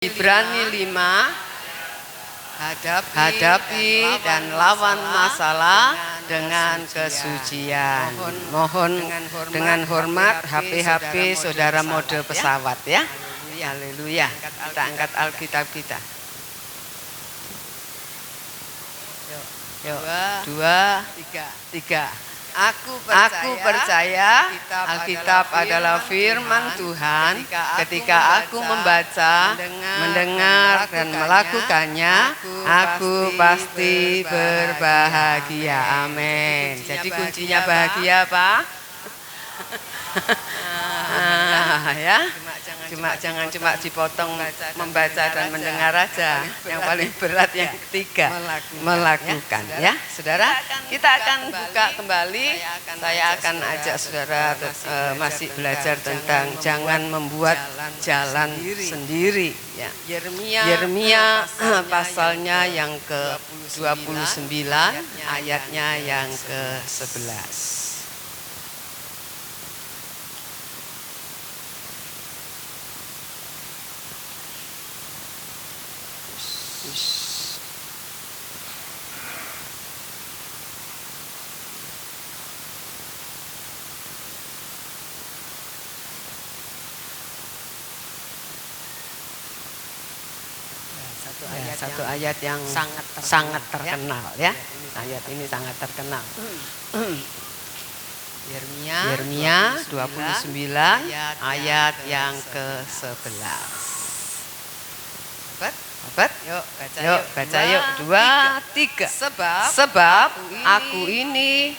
Ibrani 5, hadapi dan lawan masalah dengan kesucian. Mohon dengan hormat HP saudara mode pesawat ya. Haleluya. Kita angkat Alkitab kita. Yuk, 2, 3. Aku percaya Alkitab adalah firman Tuhan. Ketika aku membaca, mendengar dan melakukannya, aku pasti berbahagia. Amin. Jadi kuncinya bahagia apa? Ya. Jangan cuma dipotong membaca dan mendengar aja. Yang paling berat yang ketiga, melakukan ya. Saudara, kita akan buka kembali. Saya akan ajak saudara masih belajar tentang jangan membuat jalan sendiri ya. Yeremia pasalnya yang ke-29, ayatnya yang ke-11. Satu ayat yang sangat terkenal ya. Ayat ini sangat terkenal. Yeremia 29 ayat yang ke-11. Dapat? Yuk baca yuk. 2, 3. Sebab aku ini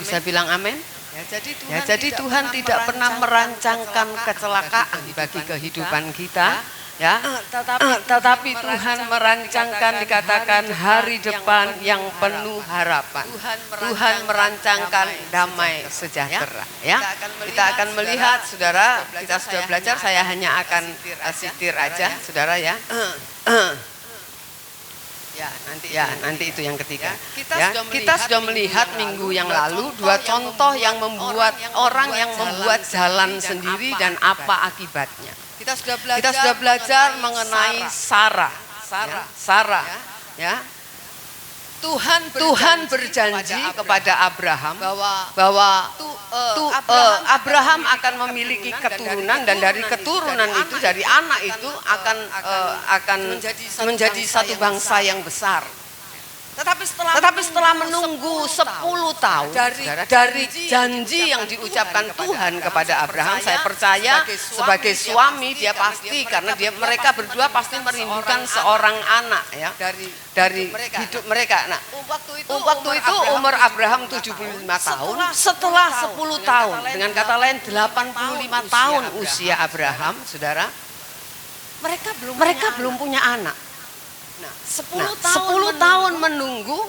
bisa bilang amin. Jadi Tuhan tidak pernah merancangkan kecelakaan bagi kehidupan kita, ya. Tetapi Tuhan merancangkan, dikatakan hari depan yang penuh harapan. Tuhan merancangkan damai sejahtera, ya. Kita akan melihat, saudara. Kita sudah belajar. Saya hanya akan sitir aja, saudara ya. Nanti itu yang ketiga. Kita sudah melihat minggu yang lalu dua contoh yang membuat orang yang membuat jalan sendiri dan apa akibatnya. Kita sudah belajar mengenai Sarah, ya. Tuhan berjanji kepada Abraham bahwa Abraham akan memiliki keturunan, dan dari keturunan itu, dari anak itu akan menjadi satu bangsa yang besar. Tetapi setelah menunggu 10 tahun dari janji yang diucapkan Tuhan kepada Abraham, saya percaya sebagai suami dia pasti, karena mereka berdua pasti merindukan seorang anak ya dari hidup mereka. Nah, waktu itu umur Abraham 75 tahun. Setelah 10 tahun, dengan kata lain 85 tahun usia Abraham, saudara, mereka belum punya anak. 10 tahun menunggu,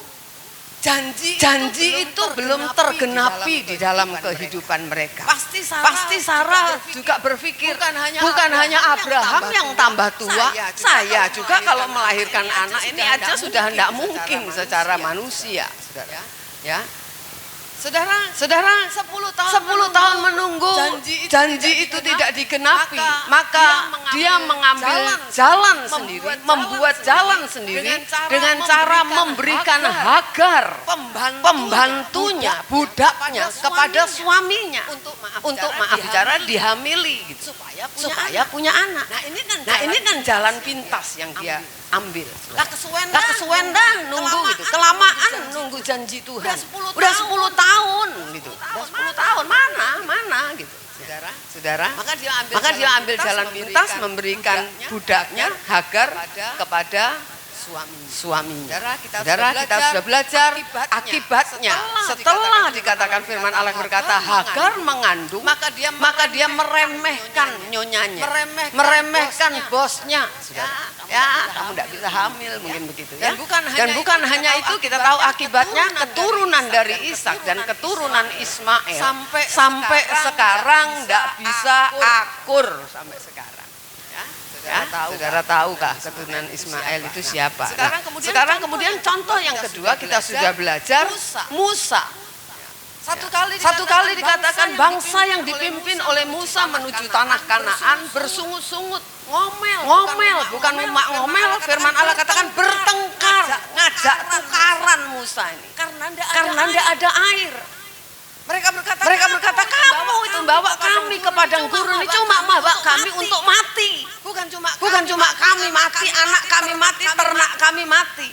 janji itu belum tergenapi di dalam kehidupan mereka. Pasti Sarah juga berpikir, bukan hanya Abraham yang tambah tua, saya juga kalau melahirkan anak ini aja sudah tidak mungkin secara manusia, saudara. Ya. Saudara, 10 tahun menunggu, janji itu tidak digenapi, maka dia mengambil jalan sendiri, membuat jalan sendiri dengan cara memberikan Hagar, pembantunya, budaknya, kepada suaminya untuk maaf bicara dihamili gitu, supaya punya anak. Nah ini kan jalan pintas yang dia ambil. Lah kesuwendah nunggu gitu, kelamaan nunggu janji Tuhan. Udah 10 tahun gitu. Udah 10 tahun mana gitu. Saudara. Maka dia ambil jalan pintas, memberikan budaknya Hagar kepada suaminya. Saudara, kita sudah belajar akibatnya. Setelah dikatakan firman Allah berkata Hagar mengandung, maka dia meremehkan nyonyanya, meremehkan bosnya. Ya, kamu tidak bisa hamil, mungkin begitu ya. Dan bukan hanya itu, kita tahu akibatnya keturunan dari Ishak dan keturunan Ismail sampai sekarang tidak bisa akur sampai sekarang. Ya, saudara tahukah keturunan Ismail itu siapa? Sekarang kemudian contoh yang kedua kita sudah belajar Musa. Satu kali dikatakan bangsa yang dipimpin oleh Musa menuju tanah Kanaan bersungut-sungut, ngomel, bukan ngomel, firman Allah katakan bertengkar, ngajak tukaran Musa ini karena tidak ada air. Mereka berkata kamu itu bawa kami ke padang gurun ini cuma bawa kami untuk mati. Bukan cuma kami mati, anak kami mati, ternak kami mati.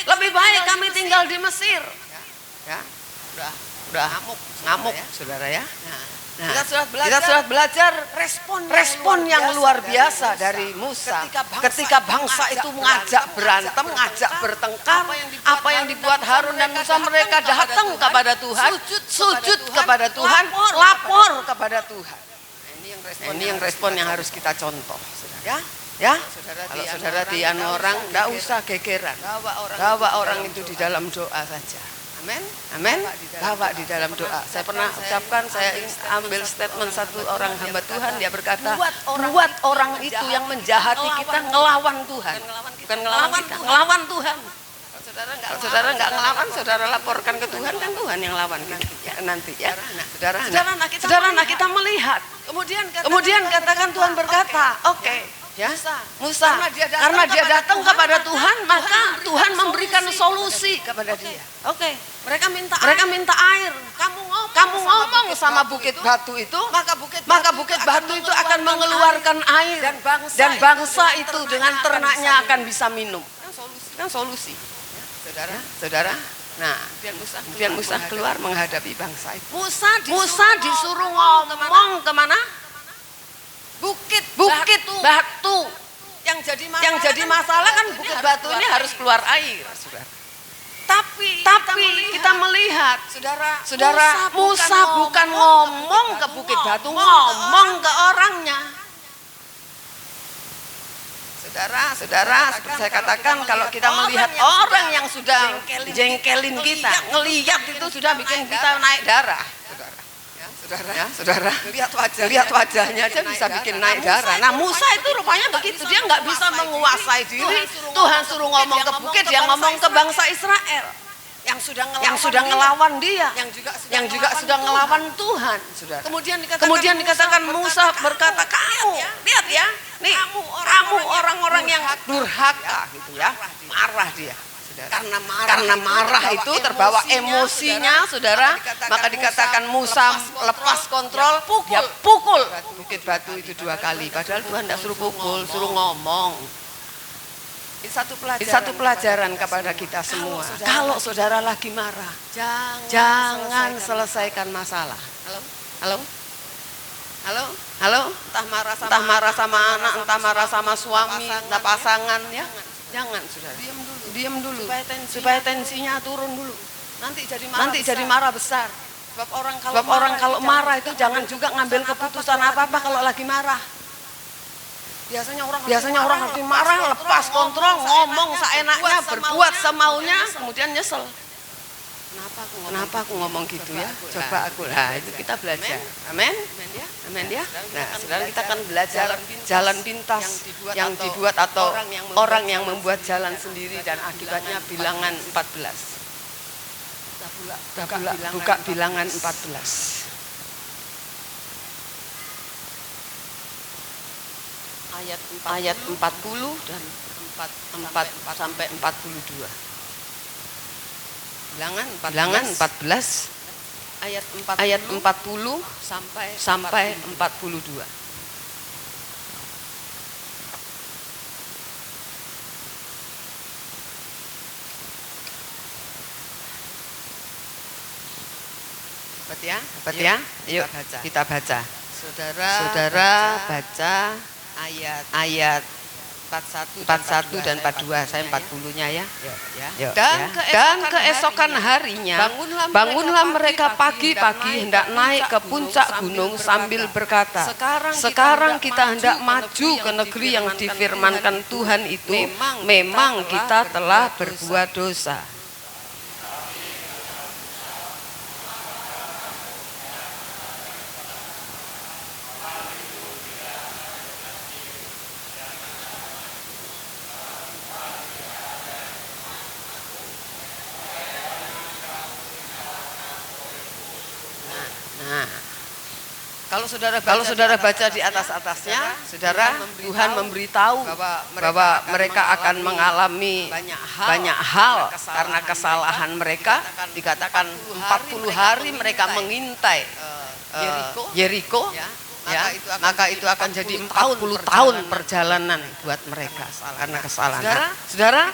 Lebih baik kami tinggal di Mesir. Ya, udah ngamuk, saudara ya. Nah, kita sudah belajar respon yang luar biasa dari Musa ketika bangsa itu mengajak berantem, ngajak bertengkar. Apa yang dibuat Harun dan Musa, mereka datang kepada Tuhan, sujud kepada Tuhan, lapor kepada Tuhan. Ini yang respon yang harus kita contoh, saudara. Ya, kalau saudara dianu orang, tidak usah gegeran, bawa orang itu di dalam doa saja. Amin. Bawa di dalam doa. Saya pernah ucapkan, saya ambil statement satu orang hamba Tuhan, dia berkata, buat orang itu yang menjahati kita ngelawan Tuhan, bukan ngelawan kita, ngelawan Tuhan. Kalau saudara nggak ngelawan, saudara laporkan ke Tuhan, kan Tuhan yang lawan nanti ya. Saudara, kita melihat. Kemudian katakan Tuhan berkata, oke. Ya, Musa, karena dia datang kepada Tuhan, maka Tuhan memberikan solusi kepada dia. Oke, mereka minta air. Kamu ngomong sama bukit batu itu, maka bukit batu itu akan mengeluarkan air, dan bangsa itu dengan ternaknya akan bisa minum. Kan solusi, saudara. Nah, kemudian Musa keluar menghadapi bangsa itu. Musa disuruh ngomong kemana? Bukit batu. Yang jadi masalah kan bukit batu ini harus keluar air, saudara. Tapi kita melihat, saudara, Musa bukan ngomong ke bukit batu, ngomong ke orangnya. Saudara, seperti saya katakan, kalau kita melihat orang yang sudah jengkelin kita, ngelihat itu sudah bikin kita naik darah. Saudara, lihat wajahnya aja bisa bikin naik darah. Nah, Musa itu rupanya begitu, dia nggak bisa menguasai diri. Tuhan suruh ngomong ke bukit, dia ngomong ke bangsa Israel yang sudah ngelawan dia, yang juga sudah ngelawan Tuhan. Saudara. Kemudian dikatakan Musa berkata, kamu lihat ya, nih kamu orang-orang yang durhaka gitu ya, marah dia. Karena marah itu terbawa emosinya, saudara, maka dikatakan Musa lepas kontrol, dia pukul bukit batu itu 2 kali. Padahal Tuhan tidak suruh pukul, suruh ngomong. Ini satu pelajaran kepada kita semua. Kalau saudara lagi marah, jangan selesaikan masalah. Halo. Entah marah sama anak, entah marah sama suami, entah pasangan, ya. Jangan, saudara. Diam dulu. Supaya tensinya turun dulu. Nanti jadi marah besar. Sebab orang kalau marah itu jangan juga ngambil keputusan apa-apa kalau lagi marah. Biasanya orang harus marah, lepas kontrol, ngomong seenaknya, berbuat semaunya, kemudian nyesel. Kenapa aku ngomong gitu ya? Coba aku. Nah, itu kita belajar. Amin ya. Nah, saudara, kita akan belajar jalan pintas yang dibuat atau orang yang membuat jalan sendiri, dan akibatnya bilangan 14. Buka bilangan 14. Ayat 40 dan 4 sampai 42. Bilangan 14 ayat 40 sampai 42. Dapat ya? Yuk kita baca. Saudara baca ayat 41 dan 42, saya 40-nya ya. Dan keesokan harinya bangunlah mereka pagi-pagi hendak naik ke puncak gunung sambil berkata, sekarang kita hendak maju ke negeri yang difirmankan Tuhan itu, memang kita telah berbuat dosa. Kalau saudara baca di atasnya, saudara, Tuhan memberitahu bahwa mereka akan mengalami banyak hal karena kesalahan mereka. Dikatakan 40 hari mereka mengintai Yeriko, maka itu akan jadi 40 tahun perjalanan buat mereka karena kesalahan. Saudara,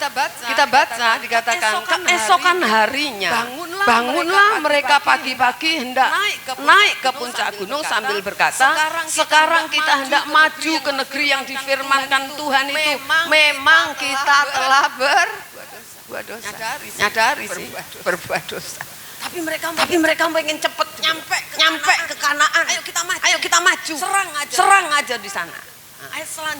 kita baca dikatakan keesokan harinya bangunlah mereka pagi-pagi hendak naik ke puncak gunung sambil berkata, sekarang kita hendak maju ke negeri yang difirmankan Tuhan itu, memang kita telah berbuat dosa. Nyadari sih berbuat dosa. Tapi mereka pengen cepet nyampe ke Kanaan. Ayo kita maju. Serang aja di sana.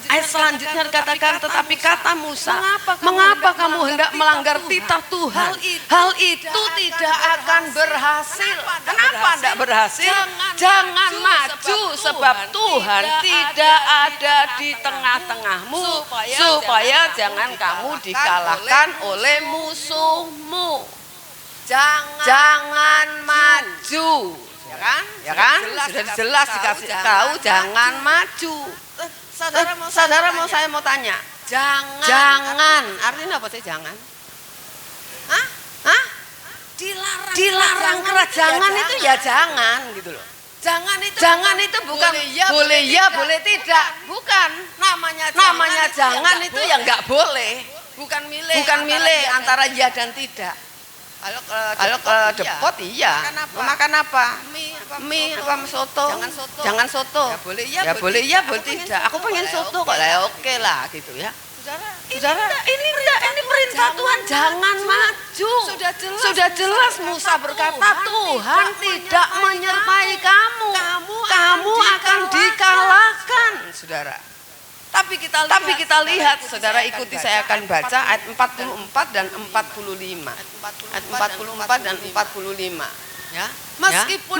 Ayat selanjutnya dikatakan, tetapi kata Musa, mengapa kamu hendak melanggar titah Tuhan? Hal itu tidak akan berhasil. Kenapa tidak berhasil? Jangan maju, sebab Tuhan tidak ada di tengah-tengahmu, supaya jangan kamu dikalahkan oleh musuhmu. Jangan maju, ya kan? Sudah jelas dikasih tahu jangan maju. Saudara mau tanya, jangan artinya apa sih jangan? Hah? Dilarang keras, jangan itu ya jangan gitu loh. Jangan itu bukan boleh ya boleh tidak, bukan. Namanya jangan itu ya nggak boleh, bukan milih antara ya dan tidak. Kalau depot iya. Makan apa? Mie apa soto? Jangan soto. Ya boleh iya, boleh tidak. Aku pengen soto kok lah, oke lah gitu ya. Saudara, ini perintah Tuhan, jangan maju. Sudah jelas Musa berkata Tuhan tidak menyertai kamu. Kamu akan dikalahkan, saudara. Tapi kita lihat, saudara ikuti saya akan baca ayat 44 dan 45. Ayat 44 dan 45. Ya.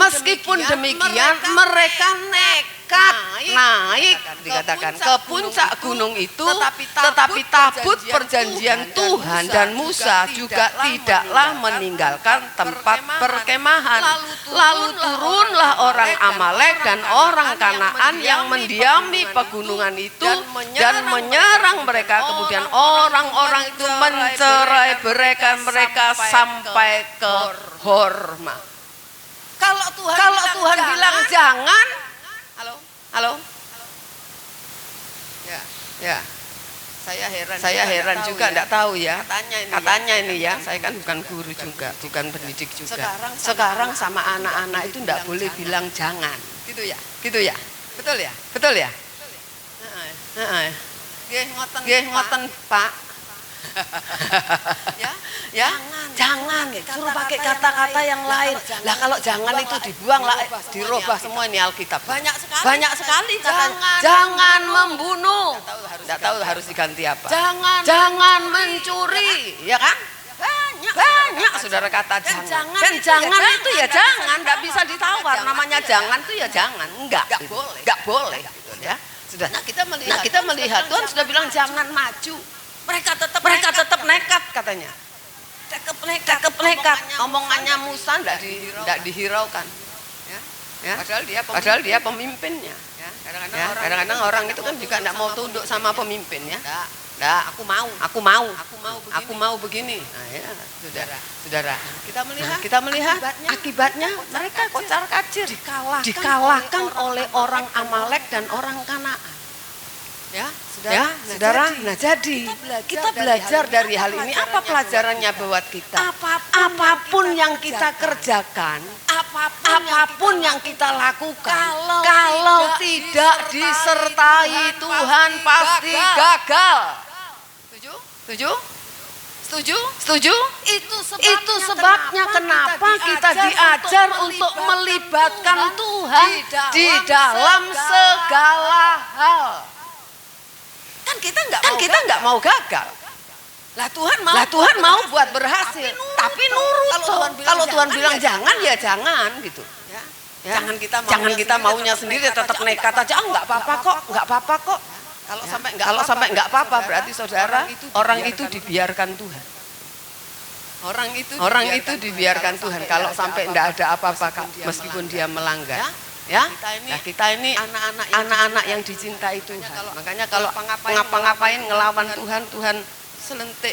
Meskipun demikian mereka nekat naik dikatakan ke puncak gunung itu, tetapi tabut perjanjian Tuhan dan Musa juga tidaklah meninggalkan tempat perkemahan. Lalu turunlah orang Amalek dan orang Kanaan yang mendiami pegunungan itu dan menyerang mereka. Kemudian orang-orang itu mencerai-beraikan mereka sampai ke Horma. Kalau Tuhan bilang jangan, halo, ya, saya heran juga, enggak tahu ya. Katanya ini ya, saya kan bukan guru juga, bukan pendidik juga. Sekarang sama anak-anak itu enggak boleh bilang jangan, gitu ya, betul ya. Nggih ngoten Pak. ya jangan suruh pakai kata-kata yang lain lah. Kalau jangan itu dibuang lah, dirubah semua ini Alkitab banyak sekali jangan membunuh, tidak tahu harus diganti apa, jangan mencuri, ya kan, banyak saudara kata jangan. Dan jangan itu ya jangan, tidak bisa ditawar. Namanya jangan itu ya jangan, enggak boleh gitu ya. Sudah, kita melihat Tuhan sudah bilang jangan maju. Mereka tetap nekat katanya. Cakep nekat. Omongannya Musa tidak dihiraukan. Ya. Padahal dia pemimpinnya. Ya. Kadang-kadang orang itu kan juga tidak mau tunduk sama pemimpin ya. Aku mau begini. Nah, ya, saudara. Kita melihat akibatnya mereka kocar-kacir, dikalahkan oleh orang Amalek dan orang Kanaan. Ya, saudara. Nah, jadi kita belajar dari hal ini apa pelajarannya buat kita? Apapun yang kita kerjakan, apapun yang kita lakukan, kalau tidak disertai Tuhan pasti gagal. Setuju? Setuju? Itu sebabnya kenapa kita diajar untuk melibatkan Tuhan di dalam segala hal. Kan kita nggak mau gagal. Lah Tuhan mau buat berhasil, tapi nurut. Kalau Tuhan bilang jangan ya jangan gitu. Ya. Jangan kita maunya sendiri tetap nekat aja. Nggak apa-apa kok. Kalau sampai nggak apa-apa berarti saudara orang itu dibiarkan Tuhan. Orang itu dibiarkan Tuhan. Kalau sampai nggak ada apa-apa meskipun dia melanggar. Ya, nah kita ini anak-anak yang dicintai Tuhan. Makanya kalau ngapa-ngapain ngelawan Tuhan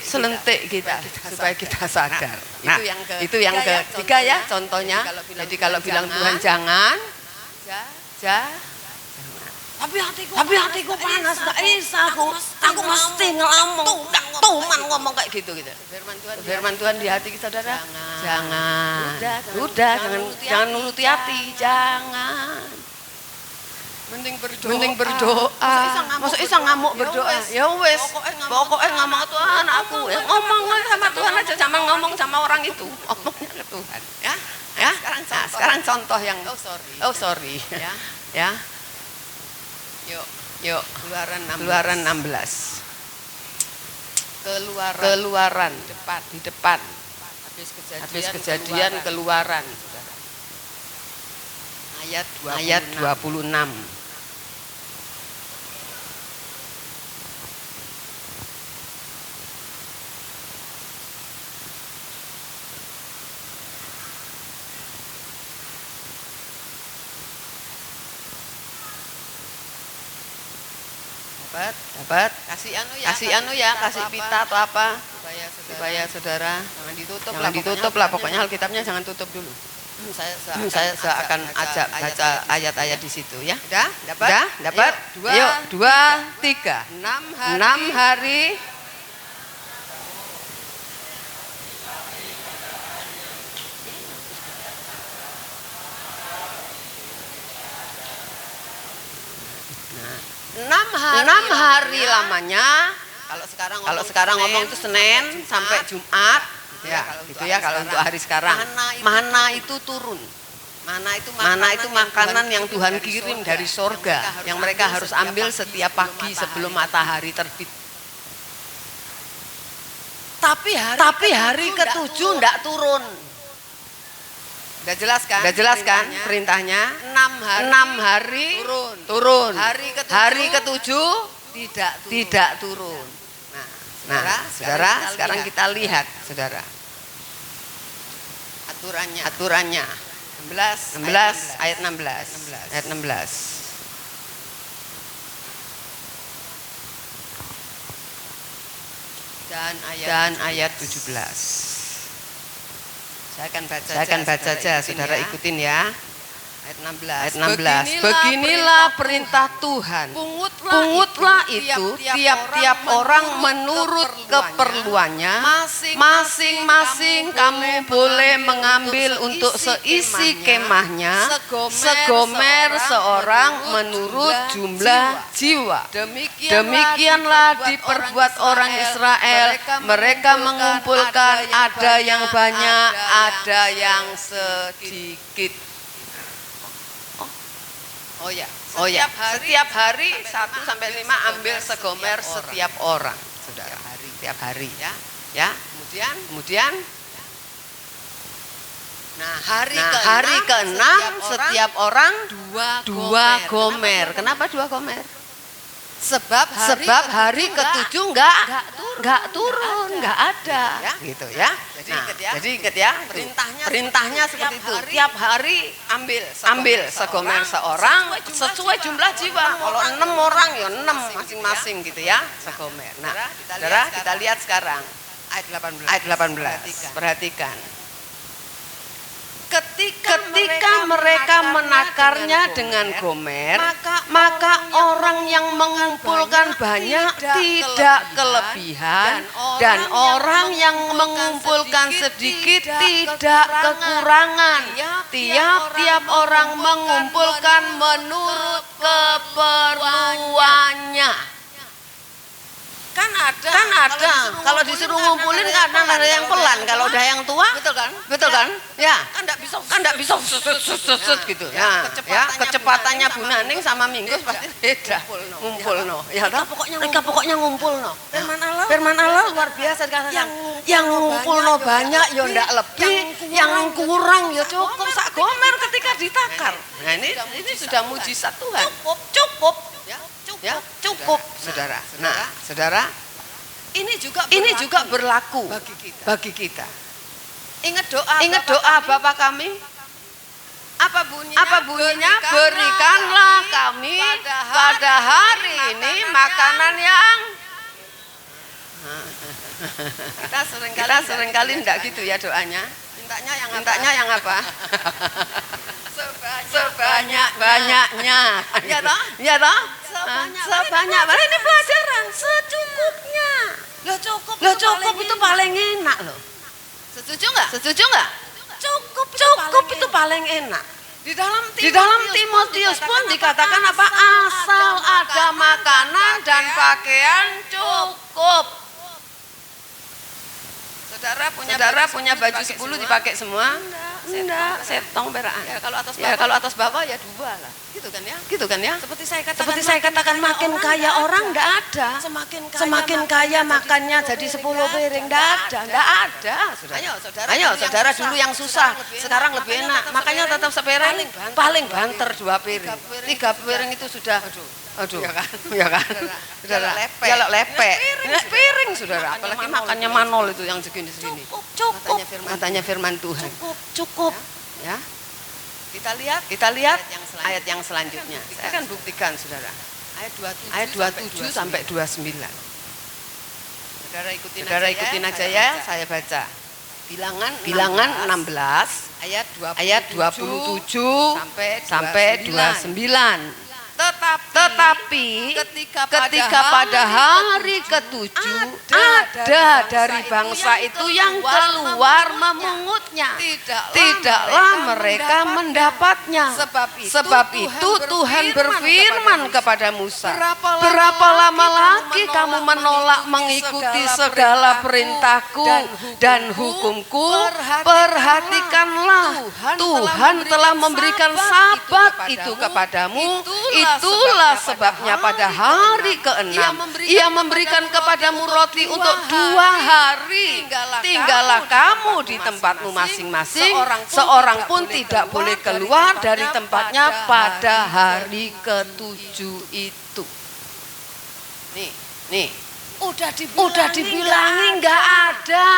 selentik kita supaya kita sadar. Nah, itu yang ketiga ya contohnya. Jadi kalau bilang Tuhan jangan, tapi hatiku panas, nggak bisa aku mesti ngomong, tuman ngomong kayak gitu. Firman Tuhan di hati kita, saudara, jangan nuruti hati, jangan. Mending berdoa. Masa isa ngamuk berdoa? Ya wes, pokoknya ngomong Tuhan aku. Ya ngomong sama Tuhan aja, jangan ngomong sama orang itu. Ngomongnya ke Tuhan. Ya. Sekarang contoh yang sorry. Ya. Yuk. Keluaran 16. Keluaran di depan. Habis kejadian keluaran. Ayat 26. Dapat kasih pita atau apa supaya saudara jangan ditutup lah pokoknya Alkitabnya jangan tutup dulu. Saya akan ajak baca ayat-ayat di situ ya. Dapat? Yuk, 2, 3. 6 hari. Enam hari lamanya. Kalau sekarang ngomong itu Senin sampai Jumat. Ya, gitu ya kalau untuk hari sekarang. Mana itu turun. Mana itu makanan yang Tuhan kirim dari sorga yang mereka harus ambil setiap pagi sebelum matahari terbit. Tapi hari ke-7 enggak turun. Udah jelas kan perintahnya? 6 hari turun. Hari ke-7 tidak turun. Nah, saudara, sekarang kita lihat, saudara. Aturannya. 16 ayat 16. Dan ayat 17. Saya akan baca aja, saudara ikutin ya. Ayat 16. Beginilah perintah Tuhan. Pungutlah itu tiap-tiap orang menurut keperluannya. Masing-masing kamu boleh mengambil untuk seisi kemahnya segomer seorang menurut jumlah jiwa. Demikianlah diperbuat orang Israel. Mereka mengumpulkan ada yang banyak, ada yang sedikit. Oh ya, setiap hari 1 sampai 5 ambil segomer setiap orang, saudara. Setiap hari, ya. Kemudian. Nah, hari ke-6 setiap orang 2 gomer. Kenapa 2 gomer? Sebab hari ke-7 enggak turun, enggak ada. Gitu ya. Jadi ingat ya, perintahnya seperti itu. Tiap hari ambil segomer seorang sesuai jumlah jiwa. Kalau 6 orang ya 6 masing-masing gitu ya, segomer. Nah, saudara kita lihat sekarang ayat 18. Perhatikan. Ketika ketika mereka menakarnya dengan Gomer, maka orang yang mengumpulkan banyak tidak kelebihan dan orang yang mengumpulkan sedikit tidak kekurangan. Tiap-tiap orang mengumpulkan menurut keperluannya. Kan ada. Kalau disuruh ngumpulin kadang ada yang pelan, kalau udah yang tua, betul kan? Ya. Kan enggak bisa gitu. Ya, kecepatannya Bu Naning sama Minggus pasti beda. Ngumpulno. Ya toh? Mereka pokoknya ngumpulno. Firman Allah luar biasa dikatakan. Yang ngumpulno banyak ya ndak lebih, yang kurang ya cukup sak Gomer ketika ditakar. Nah, ini sudah mujizat Tuhan. Cukup. Cukup, saudara. Nah, saudara, ini juga berlaku bagi kita. Ingat doa Bapa kami. Apa bunyinya? Berikanlah kami pada hari ini makanan yang kita seringkali enggak gitu ya doanya. Mintanya yang apa? Sebanyak-banyaknya. Ya toh? Sebanyak. Ini pelajaran secukupnya. Loh cukup itu paling enak loh. Setuju enggak? Cukup itu paling enak. Di dalam Timotius pun dikatakan apa? Asal ada makanan dan pakaian cukup. Saudara punya baju 10 dipakai semua? Enggak, setong beraan. Ya kalau atas bawah ya 2 lah. Gitu kan ya? Seperti saya katakan makin kaya orang enggak ada. Semakin kaya makannya jadi 10 piring enggak ada. Ayo saudara dulu yang susah, sekarang lebih enak. Makanya tetap sepiring, paling banter 2 piring. 3 piring itu sudah ya kan? Saudara, lepek. Piring saudara, apalagi makannya manol itu yang segini-segini. Cukup. Katanya firman Tuhan. Cukup. Ya. Kita lihat ayat yang selanjutnya. Saya akan buktikan saudara. Ayat 27 sampai 29. Saudara ikutin aja ya, saya baca. Bilangan 16 ayat 27 sampai 29. Tetapi ketika pada hari ketujuh ada dari bangsa itu yang keluar memungutnya, tidaklah mereka mendapatnya. Sebab itu Tuhan berfirman kepada Musa, berapa lama lagi kamu menolak mengikuti segala perintahku dan hukumku? Perhatikanlah, Tuhan telah memberikan Sabat itu kepadamu. Itulah sebabnya pada hari ke-6 Ia memberikan kepadamu roti untuk 2 hari. Tinggallah kamu di tempatmu masing-masing. Seorang pun tidak boleh keluar dari tempatnya pada hari ke-7 itu. Nih. Udah dibilangin nggak ada.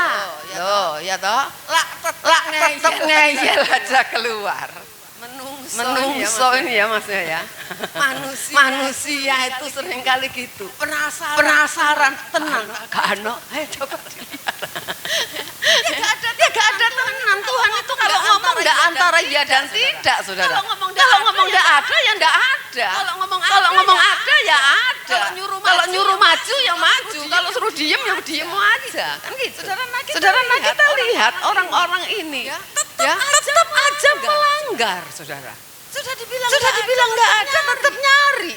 Ya toh. Tetap ngeyel aja keluar. Menungso ini ya maksudnya ya. Manusia itu seringkali gitu. Penasaran tenang. Kano, coba dilihat. Ya gak ada tenan. Tuhan itu kalau ngomong nggak antara iya dan tidak, saudara. Kalau ngomong nggak ada ya nggak ada. Kalau ngomong ada ya ada. Kalau nyuruh maju ya maju. Kalau suruh diem ya diem aja. Kan gitu. Saudara, kita lihat orang-orang ini ya tetap aja melanggar, saudara. Sudah dibilang nggak ada, tetap nyari.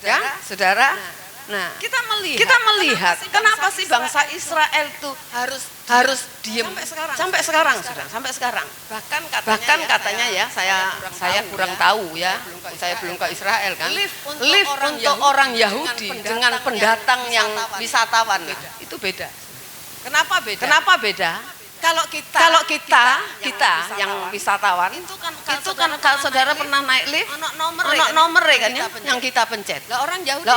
Ya, saudara. Nah, kita melihat kenapa sih bangsa Israel itu harus diem sampai sekarang. Bahkan katanya ya, saya kurang tahu ya. Saya belum ke Israel kan. Lift untuk orang Yahudi dengan pendatang yang wisatawan itu beda. Kenapa beda? Kalau kita yang wisatawan itu kan kalau saudara pernah naik lift, nomor kan ya, yang kita pencet. Lah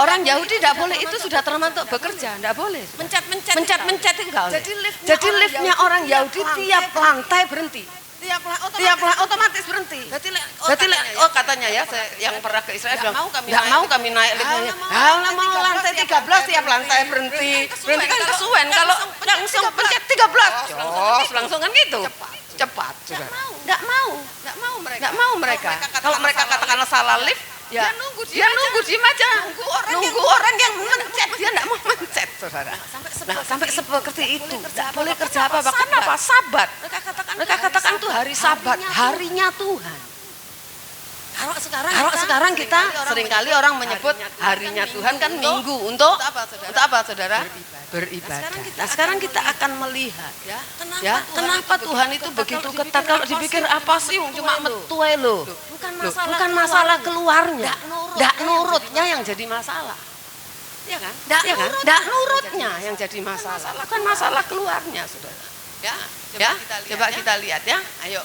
orang Yahudi tidak boleh, itu sudah termasuk bekerja, tidak boleh. Mencet itu enggak boleh. Jadi liftnya orang Yahudi tiap lantai berhenti. Tiap otomatis berhenti. Berarti katanya ya, yang pernah ke Israel bilang, enggak mau kami naik liftnya. Mau lantai 13 tiap lantai berhenti. Berhenti kan kesuwen, kalau langsung pencet 13. Langsung kan gitu. Cepat. Enggak mau Nggak mau mereka. Kalau mereka katakanlah salah lift, ya nunggu diem aja. Nunggu orang yang mencet, dia nggak mau mencet, saudara. Nah, sampai seperti itu, nggak boleh kerja apa-apa. Kenapa? Sabat. Mereka katakan itu hari Sabat, harinya Tuhan. Kalau sekarang kita seringkali orang menyebut harinya Tuhan kan Minggu untuk apa, saudara? Beribadah. Nah, sekarang kita akan melihat, ya, kenapa Tuhan itu begitu ketat. Kalau dipikir apa sih, cuma metu lo. Bukan masalah keluarnya, ndak nurutnya yang jadi masalah. Ya kan? Ndak nurutnya yang jadi masalah. Bukan masalah keluarnya, saudara. Ya, coba kita lihat ya. Ayo,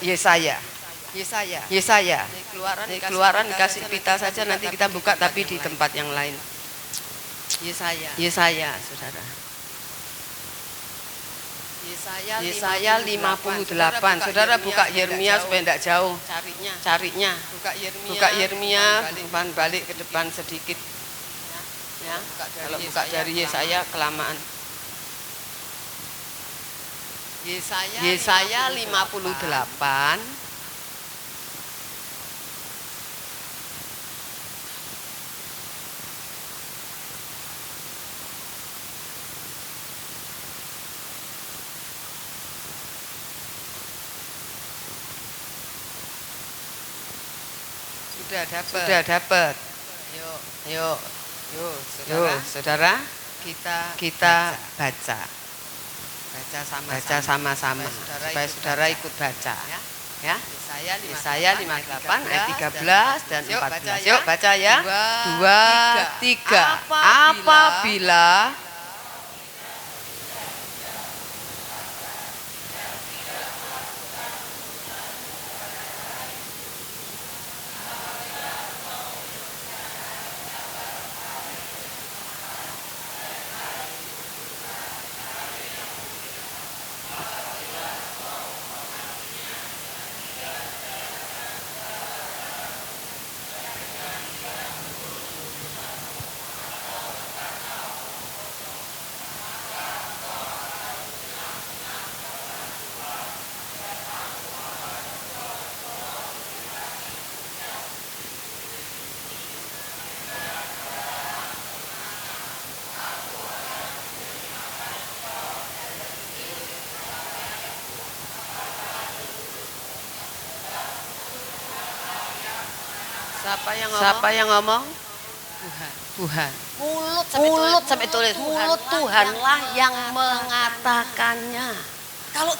Yesaya. Ini Keluaran dikasih pita saja, nanti kita buka tapi di tempat yang lain. Yesaya, saudara. Yesaya 58. Saudara buka Yeremia supaya tidak jauh. Carinya. Buka Yeremia, balik ke depan sedikit. Ya. Kalau buka dari Yesaya kelamaan. Yesaya 58. Sudah dapat. Yuk, saudara. Kita baca sama-sama supaya saudara ikut baca. Ya. Yesaya 58 ayat 13 dan 14. Yuk baca ya. 2, 3. Apabila Siapa yang ngomong? Tuhan. Mulut sampai tulis. Mulut Tuhanlah yang mengatakannya. Kalau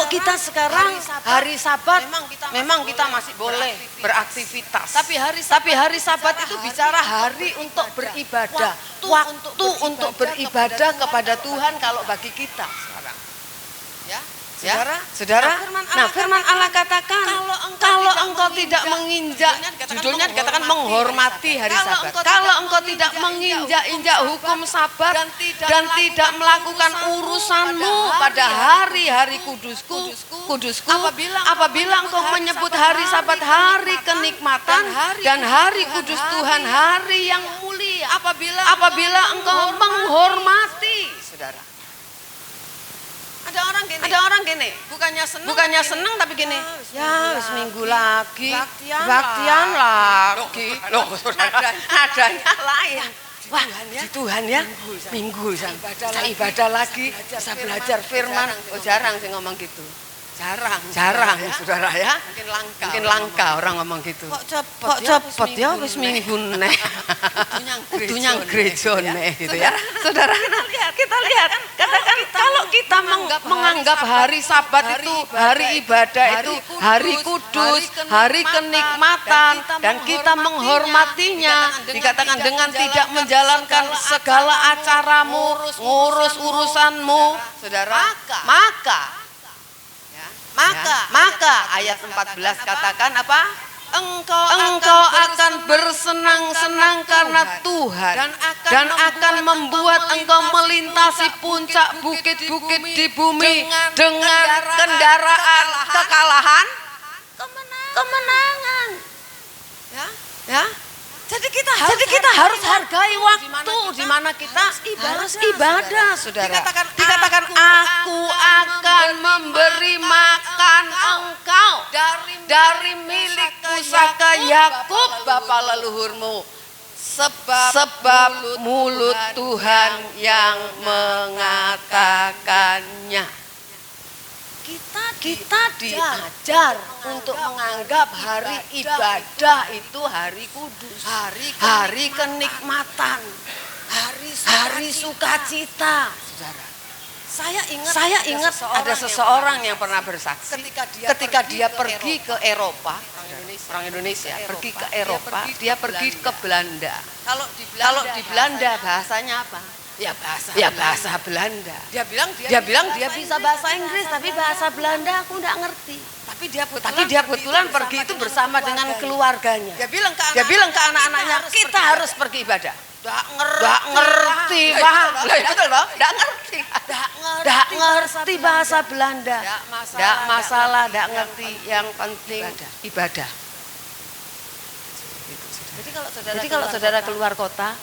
kita sekarang hari Sabat, memang kita masih boleh beraktivitas. Tapi hari Sabat itu bicara hari untuk beribadah. Waktu untuk beribadah kepada Tuhan kalau bagi kita sekarang. Saudara, firman Allah katakan kalau engkau tidak menginjak, judulnya dikatakan menghormati hari Sabat. Kalau engkau tidak menginjak-injak hukum Sabat dan tidak melakukan urusanmu pada hari-hari kudusku, apabila engkau menyebut hari Sabat hari kenikmatan dan hari kudus Tuhan hari yang mulia, apabila engkau menghormati, saudara. Ada orang gini, bukannya senang tapi gini. Ya, minggu lagi, baktian lagi. Loh, nadanya lain. Wah, di Tuhan ya, minggu saya ibadah lagi, bisa belajar firman. Oh, jarang sih ngomong gitu. Jarang saudara ya. Mungkin langka orang ngomong gitu. Kok cepet ya wis minggu neh. Kudunya gereja neh gitu ya. Saudara, kita lihat. Katakan kalau kita menganggap hari Sabat itu hari ibadah, itu hari kudus, hari kenikmatan, dan kita menghormatinya, dikatakan dengan tidak menjalankan segala acaramu, ngurus urusanmu, saudara, maka ayat 14 katakan apa? Engkau akan bersenang-senang karena Tuhan dan akan membuat engkau melintasi puncak bukit-bukit di bumi dengan kendaraan kekalahan, kemenangan. Ya. Jadi kita kita harus hargai waktu di mana kita harus ibadah, saudara. Dikatakan aku akan memberi makan engkau dari milik pusaka Yakub bapa leluhurmu, sebab mulut Tuhan yang mengatakannya. Kita diajar untuk menganggap hari ibadah itu hari kudus, hari kenikmatan, hari sukacita. Saudara, saya ingat ada seseorang yang pernah bersaksi ketika dia pergi ke Eropa, orang Indonesia pergi ke Eropa, dia pergi ke Belanda. Kalau di Belanda bahasanya apa? Ya bahasa Belanda. Dia bilang dia bisa bahasa Inggris, tapi bahasa Belanda aku enggak ngerti. Tapi dia kebetulan pergi itu bersama dengan keluarganya. Dia bilang ke anak-anaknya, kita harus pergi ibadah. Enggak ngerti, Pak. Betul loh, enggak ngerti. Enggak ngerti bahasa Belanda. Enggak masalah, enggak ngerti, yang penting ibadah. Jadi kalau saudara keluar kota,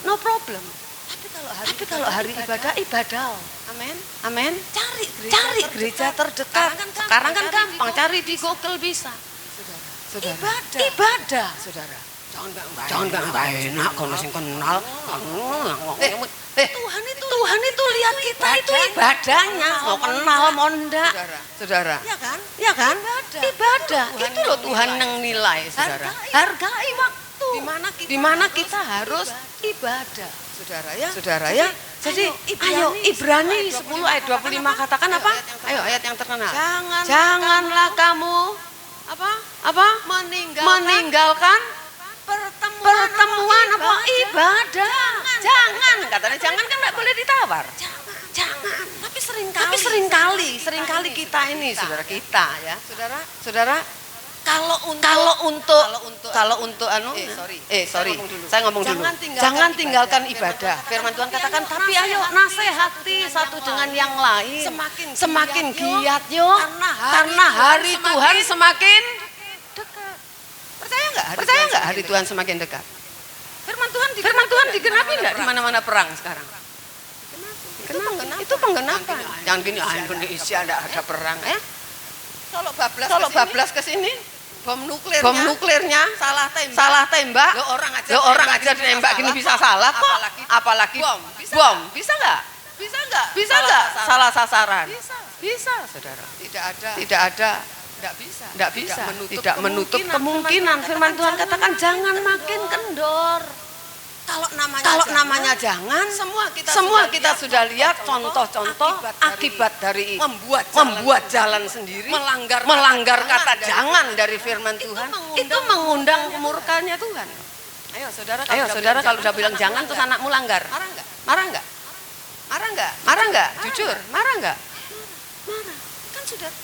no problem. Tapi kalau hari ibadah, amin. Cari gereja terdekat. Sekarang kan gampang, cari di Google bisa. Ibadah, saudara. Jangan nggak enak kalau sing kenal. Tuhan itu lihat kita itu ibadahnya, mau kenal mau enggak. Saudara. Ya kan? Ibadah. Itu loh Tuhan yang nilai, saudara. Hargai waktu. Di mana kita harus ibadah. Saudara ya. Jadi ayo Ibrani 10 ayat 25 katakan apa? Ayo ayat yang terkenal. Janganlah kamu meninggalkan pertemuan apa ibadah. Jangan katanya, jangan kan enggak boleh ditawar. Jangan. Tapi seringkali kita ini saudara kita ya. Saudara kalau untuk saya ngomong dulu. Jangan tinggalkan ibadah. Firman Tuhan katakan, tapi ayo nasihati satu dengan yang lain. Semakin giat yuk. Karena hari Tuhan semakin dekat. Percaya enggak hari Tuhan semakin dekat? Firman Tuhan digenapi enggak di mana-mana perang sekarang? Itu penggenapan. Jangan gini, Indonesia enggak ada perang ya. Kalau bablas ke sini, bom nuklirnya salah tembak. Orang aja nembak gini bisa salah kok. Apalagi bom. Bisa nggak? Salah sasaran. Bisa, saudara. Tidak ada. Tidak bisa. Tidak menutup kemungkinan. Firman Tuhan katakan jangan makin kendor. Kalau namanya jangan, semua kita sudah lihat contoh-contoh akibat dari membuat jalan sendiri, melanggar kata jangan dari firman Tuhan, itu mengundang kemurkaannya Tuhan. Ayo saudara, kalau udah bilang jangan terus anakmu langgar, marah nggak? Jujur, marah nggak? Marah.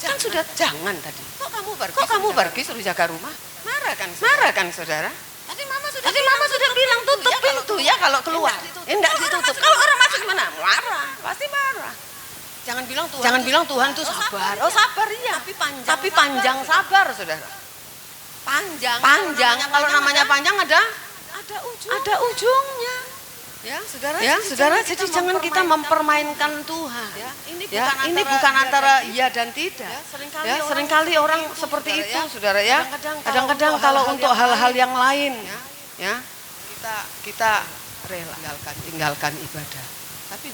Kan sudah jangan tadi. Kok kamu pergi suruh jaga rumah? Marah kan saudara? Tadi mama sudah bilang tutup pintu ya kalau keluar. Enggak ditutup. Kalau orang masuk gimana? Marah, pasti marah. Jangan bilang Tuhan tuh sabar. Oh sabar iya. Tapi panjang sabar saudara. Panjang. Kalau namanya panjang ada ujungnya. Ya saudara. Jadi jangan kita mempermainkan Tuhan. Ini bukan antara iya dan tidak. Seringkali orang seperti itu, saudara ya. Kadang-kadang kalau untuk hal-hal yang lain, ya kita rela tinggalkan ibadah. Tapi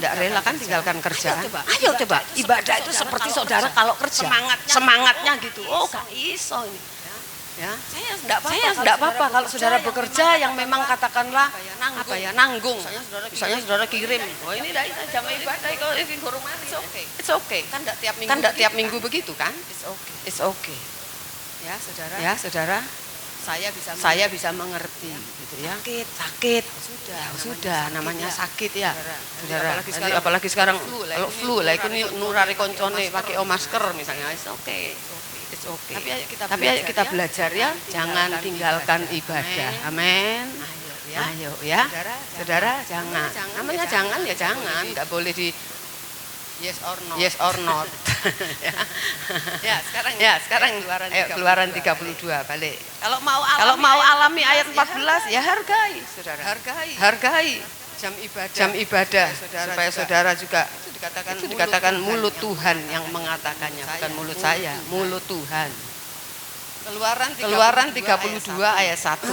tidak rela kan tinggalkan kerjaan. Ayo coba ibadah itu seperti saudara kalau kerja. Semangatnya gitu. Oh gak iso ini. Ya, saya enggak apa-apa kalau saudara bekerja yang memang katakanlah nanggung. Misalnya saudara kirim, oh ini dari jam ibadah kalau ini guru mati. It's okay. Kan enggak tiap minggu begitu kan? It's okay. Ya, saudara. Saya bisa mengerti gitu ya. Sakit. Sudah namanya sakit ya. Saudara. Apalagi sekarang kalau flu lah ini nurari koncone pakai masker misalnya. It's okay. Tapi ayo kita belajar ya, jangan tinggalkan ibadah. Amin. Ayo ya, saudara jangan. Namanya jangan ya jangan, nggak boleh Yes or not. Yes or not. Sekarang Keluaran 32 balik. Kalau mau alami ayat 14 ya hargai, Saudara. Hargai jam ibadah supaya saudara juga itu dikatakan mulut Tuhan yang mengatakannya, bukan mulut saya, mulut Tuhan. Keluaran 32 ayat 1.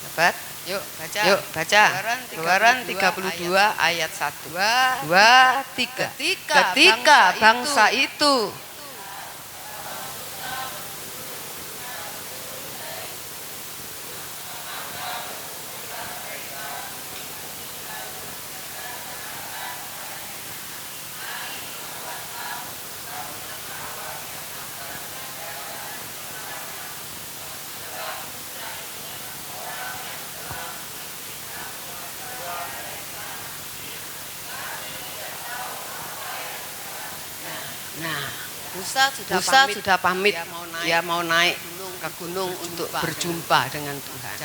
Dapat? Yuk baca. Keluaran 32 ayat 1. 2, 3. Ketika bangsa itu Musa sudah pamit, dia mau naik ke gunung untuk berjumpa dengan Tuhan.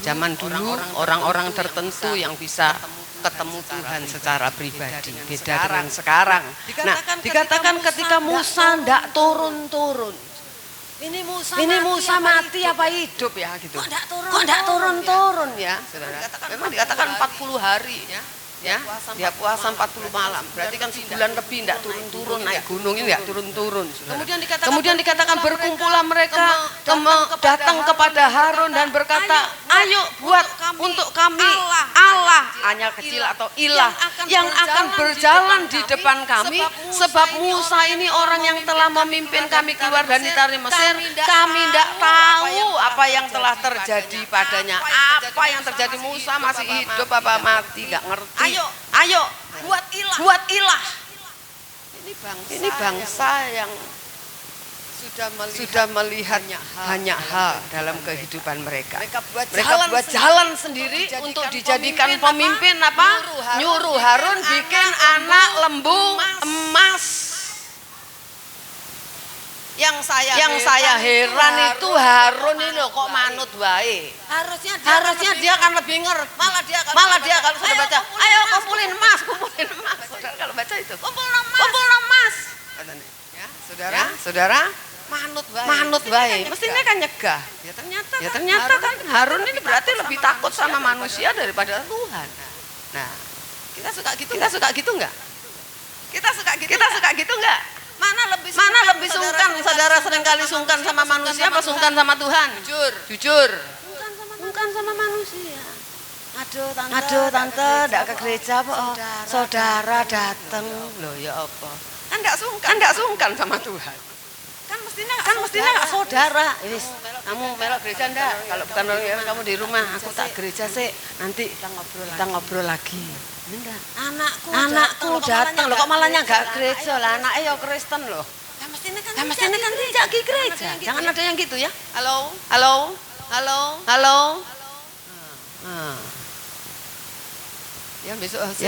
Zaman dulu orang-orang tertentu yang bisa ketemu Tuhan secara pribadi, beda dengan sekarang. Nah, dikatakan ketika Musa tidak turun-turun. Ini Musa mati apa hidup ya gitu. Kok tidak turun-turun ya, Saudara? Memang dikatakan 40 hari ya, dia puasa 40 malam, berarti kan sebulan lebih tidak turun-turun, naik gunung ini tidak turun-turun. Kemudian dikatakan berkumpullah mereka datang kepada Harun dan berkata, ayo buat untuk kami Allah, hanya kecil atau ilah yang akan berjalan di depan kami, sebab Musa ini orang yang telah memimpin kami keluar dari tanah Mesir. Kami tidak tahu apa yang telah terjadi padanya. Apa yang terjadi, Musa masih hidup apa mati, nggak ngerti. Ayo, buat ilah. Ini bangsa yang sudah melihat banyak hal dalam kehidupan mereka. Mereka buat jalan sendiri untuk dijadikan pemimpin apa? Nyuruh Harun bikin anak lembu emas. Yang saya heran itu Harun ini loh, kok manut wae. Harusnya dia akan lebih ngerti. Malah dia kalau sudah baca, ayo kumpulin emas. Saudara kalau baca itu, kumpul emas. Ya, saudara, manut wae. Mestinya kan nyegah. Ya ternyata kan Harun ini berarti lebih takut sama manusia daripada Tuhan. Nah, kita suka gitu enggak? Kita suka gitu enggak? Mana lebih sungkan, saudara seringkali sungkan sama manusia apa sungkan sama Tuhan? Jujur. Sungkan sama manusia. Aduh tante, enggak ke gereja apa? Saudara datang. Loh ya apa? Kan enggak sungkan sama Tuhan. Kan mestinya enggak saudara. Kamu melok gereja enggak? Kalau bukan kamu di rumah, aku tak gereja sih. Nanti kita ngobrol lagi. Enggak. Anakku datang loh, kok malahnya enggak gereja lah, anaknya ya Kristen loh. Mestinya kan tidak ke gereja. Jangan ada yang gitu ya. Halo. Ya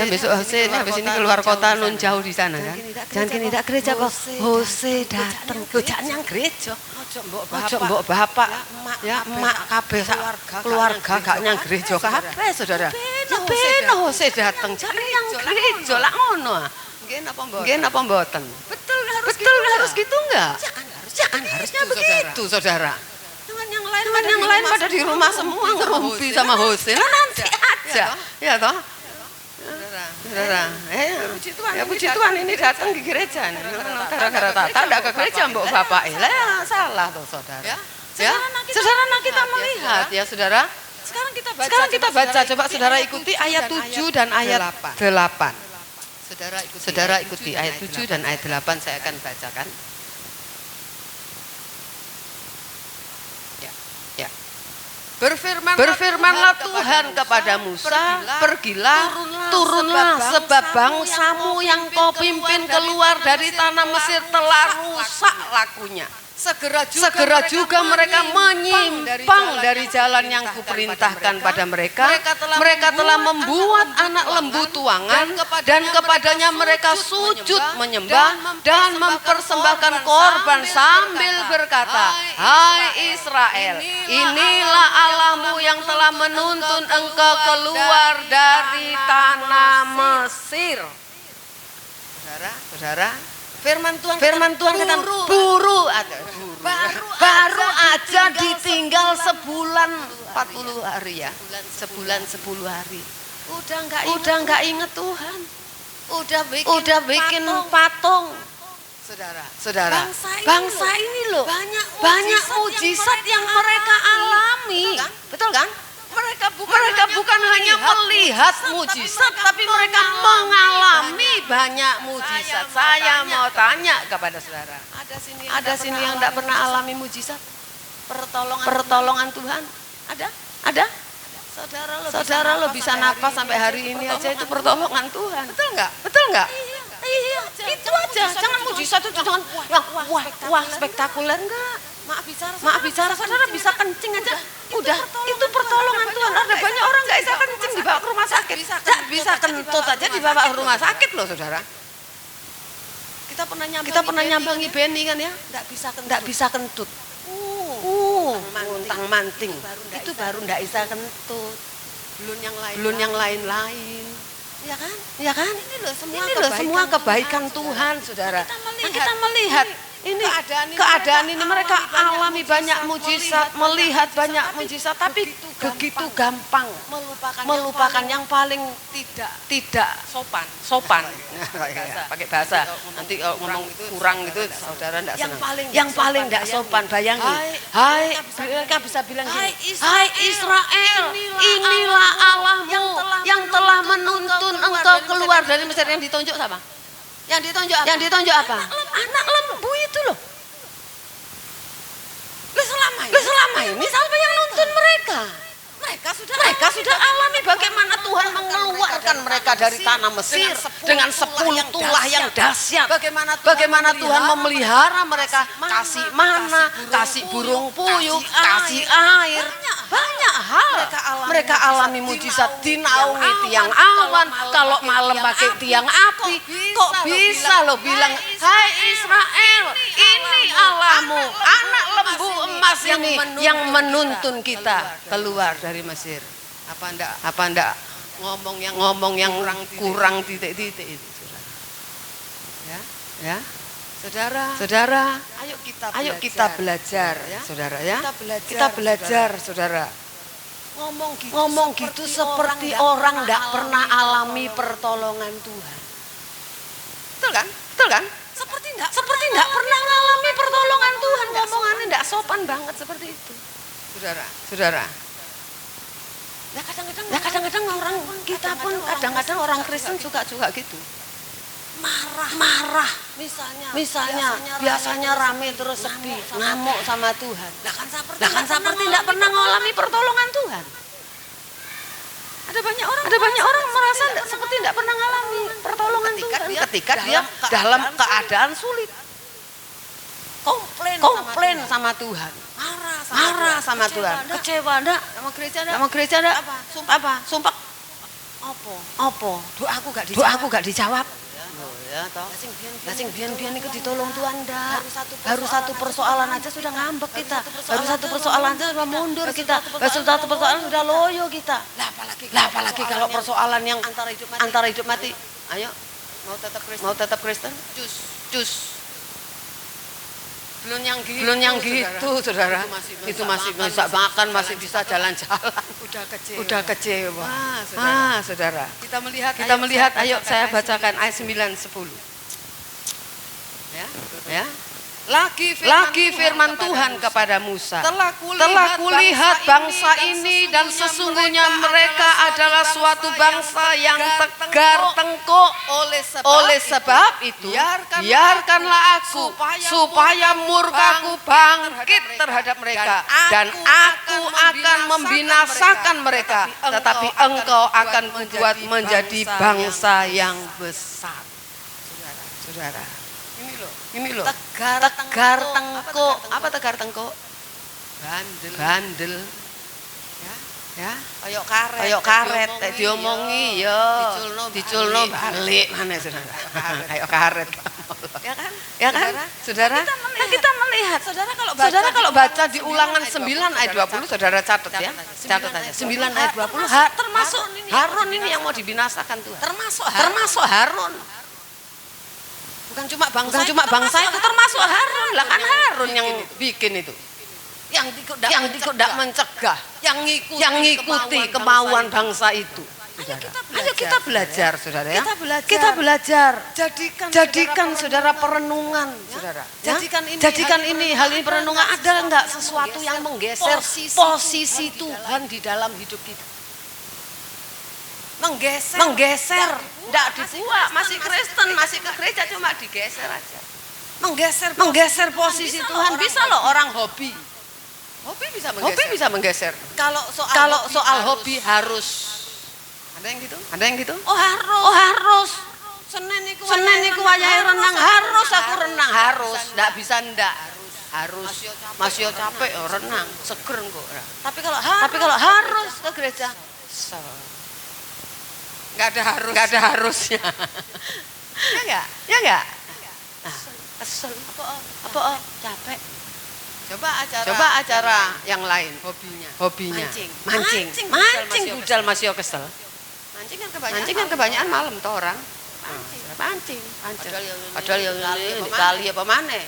besok Hose ini habis ini keluar kota nun jauh di sana kan. Jangan kini tidak gereja kok. Hose datang. Loh jangan yang gereja. Ojo mbok bapak. Ya emak kabeh keluarga gak nyang gereja kabeh saudara. Ben Hose datang. Jangan yang gereja lah ngono. Nggih napa mboten? Betul harus gitu enggak? Jangan harusnya begitu saudara. Dengan yang lain pada di rumah semua ngerumpi sama Hose. Nanti aja. Ya toh? Saudara, ya puji Tuhan ini datang ke gereja. Gara-gara tak ada ke gereja mbok bapak. Lah salah tuh saudara. Ya, saudara kita melihat ya saudara. Sekarang kita baca, coba saudara ikuti ayat 7 dan ayat 8. Saudara ikuti ayat 7 dan ayat 8 saya akan bacakan. Berfirmanlah Tuhan kepada Musa, pergilah, turunlah, sebab bangsamu yang kau pimpin keluar dari tanah Mesir telah rusak lakunya. segera juga mereka menyimpang dari jalan yang kuperintahkan pada mereka. Mereka telah membuat anak lembu tuangan dan kepadanya mereka sujud menyembah dan mempersembahkan korban sambil berkata, hai Israel, inilah Allahmu yang telah menuntun engkau keluar dari tanah Mesir. Saudara, firman Tuhan kata buru baru aja ditinggal sebulan 40 hari ya, sebulan 10 hari. Udah nggak inget Tuhan, udah bikin patung. Saudara, bangsa ini loh banyak mujizat yang mereka alami, betul kan? Mereka bukan hanya melihat mujizat, tapi mereka mengalami banyak mujizat. Saya mau tanya kepada saudara, ada sini yang tidak pernah alami mujizat? Pertolongan Tuhan? Ada? Saudara lo bisa napas sampai hari ini aja itu pertolongan Tuhan. Betul nggak? Iya, itu aja. Jangan mujizat itu jangan wah spektakuler enggak. Maaf bicara, saudara bisa kencing aja. Udah, itu pertolongan Tuhan. Ada banyak orang nggak bisa kencing dibawa ke rumah sakit. Nggak bisa kentut aja dibawa ke rumah sakit loh, saudara. Kita pernah nyambangi Beni kan ya? Nggak bisa kentut. Muntang manting. Itu baru nggak bisa kentut. Belum yang lain-lain. Iya kan? Ini loh semua kebaikan Tuhan, saudara. Kita melihat ini keadaan ini mereka alami banyak mujizat, melihat banyak mujizat, tapi begitu gampang melupakan yang paling tidak sopan. Pakai bahasa nanti kalau ngomong kurang gitu saudara enggak senang. Yang paling enggak sopan, bayangin. Hai, mereka bisa bilang gini, hai Israel, inilah Allahmu yang telah menuntun engkau keluar dari Mesir. Yang ditunjuk siapa? Yang ditonjok apa? Anak lembu itu loh. Selama ini siapa yang nuntun mereka? Mereka sudah alami bagaimana Tuhan mengeluarkan mereka dari tanah Mesir dengan 10 tulah yang dahsyat. Bagaimana Tuhan memelihara mereka, kasih mana, kasih burung puyuh, kasih air. Banyak hal mereka alami mujizat, dinaungi tiang awan, kalau malam pakai tiang api. Kok bisa lo bilang, hai Israel, ini Allahmu, anak lembu emas ini yang menuntun kita keluar dari Mesir. Apa enggak ngomong yang kurang titik-titik itu, ya. Saudara, ayo kita belajar, saudara ya. Kita belajar, saudara. Ngomong gitu seperti orang enggak pernah alami pertolongan Tuhan. Betul kan? Seperti enggak pernah alami pertolongan Tuhan. Ngomongannya enggak sopan banget seperti itu. Saudara. Ya kadang-kadang orang kita pun kadang-kadang orang Kristen juga gitu. Marah. Misalnya biasanya rame terus sepi, ngamuk sama Tuhan. Lah kan seperti tidak pernah mengalami pertolongan Tuhan. Ada banyak orang merasa seperti tidak pernah mengalami pertolongan Tuhan ketika dia dalam keadaan sulit. Komplain sama Tuhan. Marah sama Tuhan. Kecewa enggak? Sama gereja enggak? Apa? Sumpah. Apa? Doaku gak dijawab. Ya toh. Sing biyen iku ditolong Tuhan ndak. Baru satu persoalan aja sudah ngambek kita. Baru satu persoalan aja sudah mundur kita. Baru satu persoalan sudah loyo kita. Lah apalagi kalau persoalan yang antara hidup mati. Ayo, mau tetap Kristen? Cus. Belum yang gitu, saudara. Itu masih bisa makan, masih bisa jalan-jalan. Udah kecewa. Saudara. Kita melihat. Ayo saya bacakan ayat 9, 10. Ya. Lagi firman Tuhan kepada Musa. Telah kulihat bangsa ini dan sesungguhnya mereka adalah suatu bangsa yang tegar tengkuk. Oleh sebab itu, biarkanlah aku supaya murkaku bangkit terhadap mereka dan aku akan membinasakan mereka, tetapi engkau akan membuat menjadi bangsa yang besar. Saudara. Ini loh. Tegar tengkuk. Apa tegar tengkuk? Bandel. Ya. Kayak karet diomongi ya. Diculno balik mana saudara. Kayak karet. Ya kan? Saudara. Kita melihat. Saudara kalau baca di Ulangan 9 ayat 20 saudara catat ya. Catat aja. 9 ayat 20 termasuk Harun ini yang mau dibinasakan Tuhan. Termasuk Harun. Bukan cuma bangsa itu termasuk Harun. Lah kan Harun yang bikin itu. Yang tidak mencegah, yang ngikuti kemauan bangsa itu. Ayo kita belajar, saudara ya. Kita belajar. Jadikan saudara perenungan, saudara. Jadikan ini hal ini perenungan. Ada enggak sesuatu yang menggeser posisi Tuhan di dalam hidup kita? Menggeser. Enggak dibuat, masih Kristen, masih ke gereja cuma digeser aja. Menggeser posisi Tuhan bisa loh orang hobi. Hobi bisa menggeser. Kalau soal hobi harus. Ada yang gitu? Oh harus. Senin iku wayahe renang harus aku renang harus. Ndak bisa ndak. Harus. Masih capek renang, seger kok. Tapi kalau harus ke gereja. Enggak ada harusnya. Ya enggak? Nah, kesel. Apa? Capek. Coba acara yang lain. Hobinya. Mancing. Budal masih kesel. Mancing kan kebanyakan malam toh orang. Mancing. Padahal yang kali apa maneh?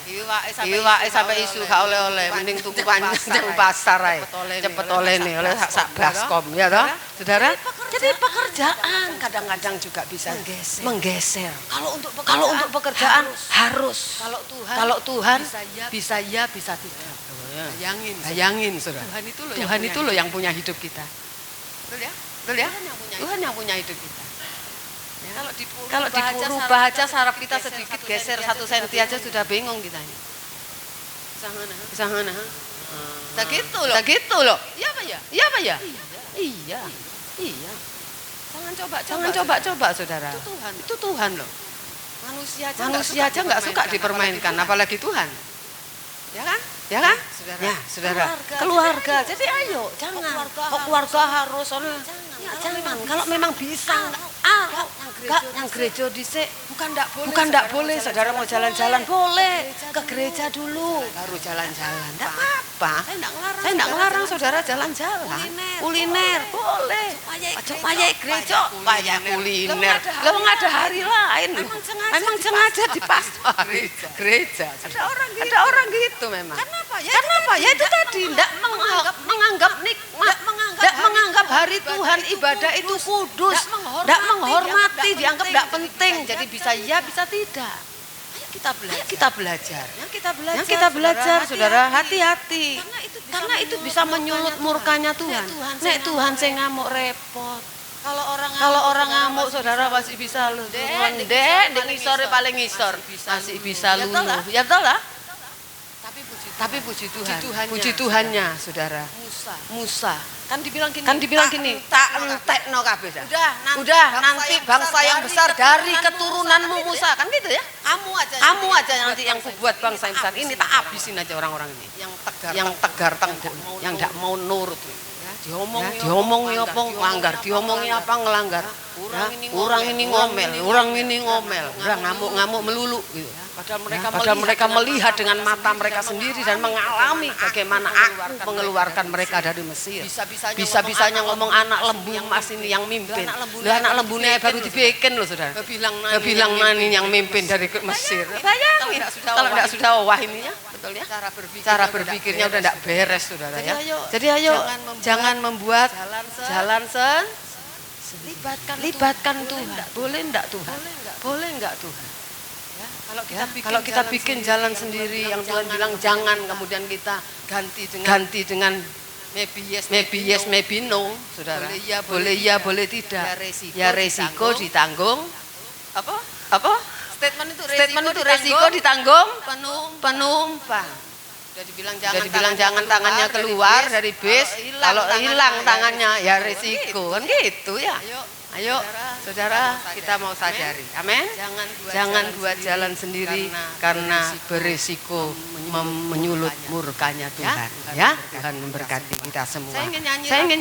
Iwake sampai isu gak oleh-oleh, mending tuku pancing pasar ae. Cepet oleh oleh sak baskom ya toh. Saudara? Jadi pekerjaan kadang-kadang juga bisa menggeser. Kalau untuk pekerjaan harus. Kalau Tuhan bisa ya bisa tidak. Bayangin saudara. Tuhan itu loh yang punya hidup kita. Betul ya? Tuhan yang punya hidup kita. Kalau dirubah aja saraf kita sedikit geser 1 senti aja sudah bingung kita ini. Bisa mana? Tak gitu loh. Iya apa ya? Iya. Jangan coba saudara. Itu Tuhan loh. Manusia aja nggak suka dipermainkan, apalagi Tuhan. Ya kan? Saudara. Keluarga. Jadi ayo, jangan. Keluarga harus. Jangan. Kalau memang bisa. Yang gereja dhisik. Bukan ndak boleh. Saudara mau jalan-jalan boleh. Ke gereja dulu. Baru jalan-jalan. Enggak apa-apa. Saya enggak ngelarang saudara jalan-jalan. Kuliner boleh. Aja wayahe gereja, wayahe kuliner. Lah wong ada hari lain. Memang sengaja di pastor gereja. Ada orang gitu memang. Kenapa? Ya itu tadi enggak menganggap nikmat, enggak menganggap hari Tuhan ibadah itu kudus, enggak menghormati, dianggap enggak penting. Jadi bisa ya, bisa tidak. Ayo kita belajar. Yang kita belajar, saudara, hati-hati. Karena itu bisa menyulut murkanya Tuhan. Nek Tuhan sing ngamuk repot. Kalau orang ngamuk, saudara masih bisa lu. Dek, ngisore paling ngisor. Masih bisa luluh. Ya betul lah. Tapi puji Tuhannya, saudara. Musa. Kan dibilang gini, tak entekno kabeh. Udah, nanti bangsa yang besar dari keturunanmu Musa. Kan gitu ya? Kamu aja nanti yang buat bangsa yang besar ini, tak habisin aja orang-orang ini. Yang tegar tengkuk, yang enggak mau nurut. Diomongi apa ngelanggar, diomongi apa ngelanggar. Orang ini ngomel, udah ngamuk melulu gitu. Padahal mereka melihat dengan mata mereka sendiri dan mengalami bagaimana aku mengeluarkan mereka dari Mesir. Bisa-bisanya ngomong anak lembu emas ini yang mimpin. Anak lembunya baru dibikin loh saudara. Bilang nani yang mimpin dari Mesir. Bayangin kalau tidak sudah wah ini ya, betul ya. Cara berpikirnya udah tidak beres saudara ya. Jadi ayo jangan membuat jalan libatkan Tuhan. Boleh enggak Tuhan? Kalau kita bikin jalan sendiri yang Tuhan bilang jangan, kemudian kita ganti dengan maybe yes, maybe no, saudara. Boleh ya, boleh tidak. Ya resiko ditanggung. Apa? Statement itu resiko ditanggung penumpang. Udah dibilang jangan tangannya keluar dari bis. Kalau hilang tangannya ya resiko kan gitu ya. Ayo, saudara, kita mau sadari. Amin. Jangan buat jalan sendiri karena berisiko menyulut murkanya Tuhan. Ya, Tuhan memberkati kita semua. Saya ingin